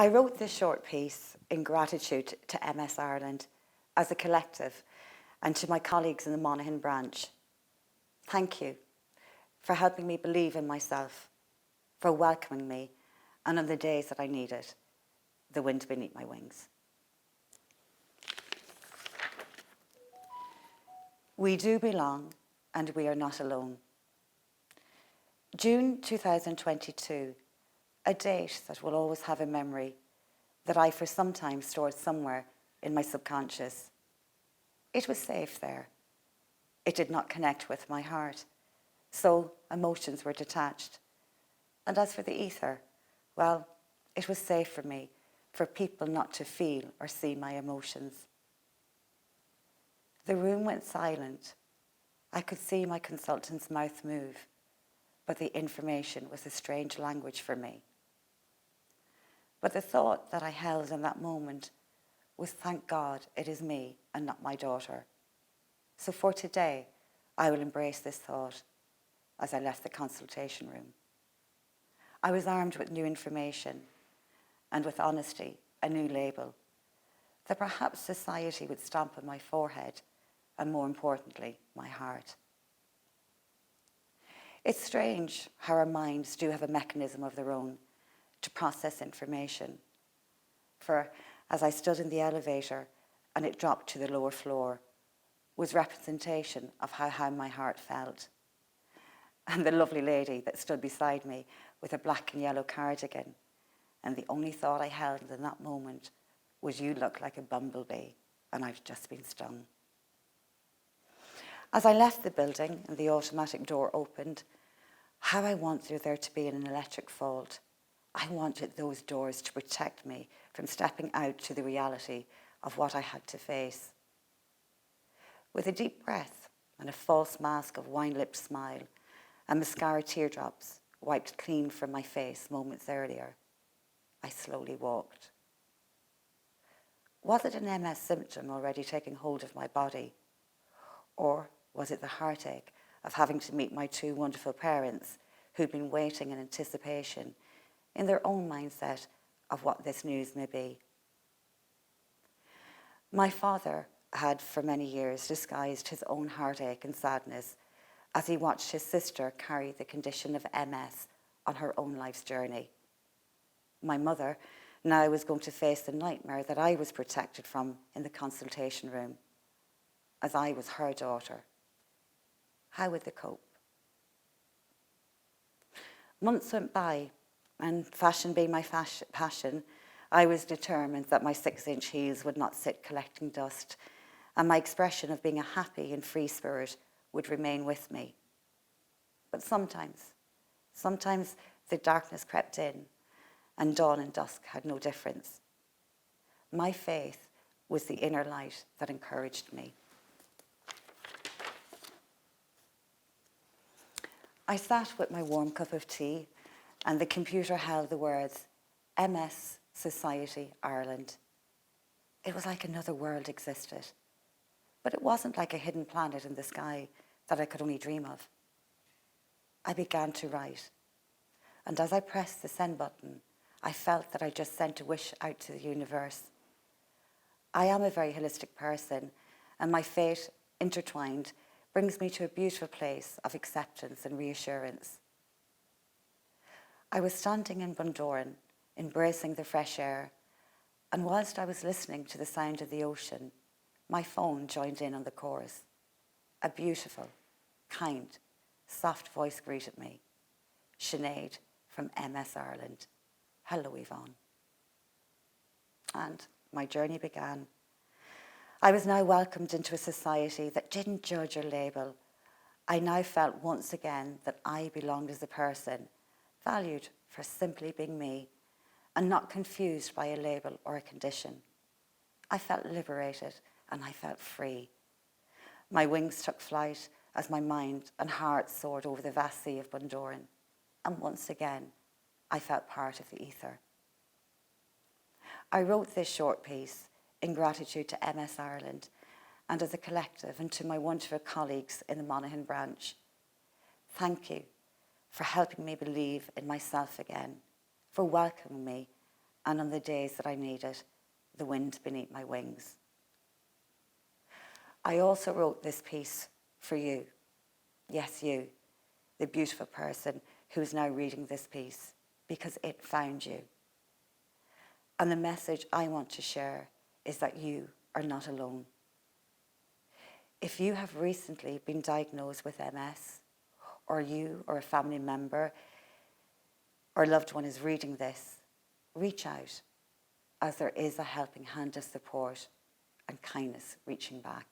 I wrote this short piece in gratitude to MS Ireland as a collective and to my colleagues in the Monaghan branch. Thank you for helping me believe in myself, for welcoming me, and on the days that I needed the wind beneath my wings. We do belong, and we are not alone. June 2022, a date that will always have a memory that I for some time stored somewhere in my subconscious. It was safe there. It did not connect with my heart, so emotions were detached. And as for the ether, well, it was safe for me, for people not to feel or see my emotions. The room went silent. I could see my consultant's mouth move, but the information was a strange language for me. But the thought that I held in that moment was, thank God it is me and not my daughter. So for today, I will embrace this thought as I left the consultation room. I was armed with new information and with honesty, a new label, that perhaps society would stamp on my forehead and, more importantly, my heart. It's strange how our minds do have a mechanism of their own to process information. For as I stood in the elevator and it dropped to the lower floor, was representation of how my heart felt. And the lovely lady that stood beside me with a black and yellow cardigan, and the only thought I held in that moment was, you look like a bumblebee and I've just been stung. As I left the building and the automatic door opened, how I wanted there to be an electric fault. I wanted those doors to protect me from stepping out to the reality of what I had to face. With a deep breath and a false mask of wine-lipped smile and mascara teardrops wiped clean from my face moments earlier, I slowly walked. Was it an MS symptom already taking hold of my body? Or was it the heartache of having to meet my two wonderful parents who'd been waiting in anticipation in their own mindset of what this news may be? My father had for many years disguised his own heartache and sadness as he watched his sister carry the condition of MS on her own life's journey. My mother now was going to face the nightmare that I was protected from in the consultation room, as I was her daughter. How would they cope? Months went by, and fashion being my passion, I was determined that my 6-inch heels would not sit collecting dust, and my expression of being a happy and free spirit would remain with me. But sometimes the darkness crept in, and dawn and dusk had no difference. My faith was the inner light that encouraged me. I sat with my warm cup of tea, and the computer held the words, MS Society Ireland. It was like another world existed, but it wasn't like a hidden planet in the sky that I could only dream of. I began to write, and as I pressed the send button, I felt that I just sent a wish out to the universe. I am a very holistic person, and my fate, intertwined, brings me to a beautiful place of acceptance and reassurance. I was standing in Bundoran, embracing the fresh air, and whilst I was listening to the sound of the ocean, my phone joined in on the chorus. A beautiful, kind, soft voice greeted me. Sinead from MS Ireland. Hello, Yvonne. And my journey began. I was now welcomed into a society that didn't judge or label. I now felt once again that I belonged as a person, valued for simply being me, and not confused by a label or a condition. I felt liberated and I felt free. My wings took flight as my mind and heart soared over the vast sea of Bundoran, and once again, I felt part of the ether. I wrote this short piece in gratitude to MS Ireland and as a collective, and to my wonderful colleagues in the Monaghan branch. Thank you for helping me believe in myself again, for welcoming me, and on the days that I needed the wind beneath my wings. I also wrote this piece for you. Yes, you, the beautiful person who is now reading this piece, because it found you. And the message I want to share is that you are not alone. If you have recently been diagnosed with MS, or you or a family member or loved one is reading this, reach out, as there is a helping hand of support and kindness reaching back.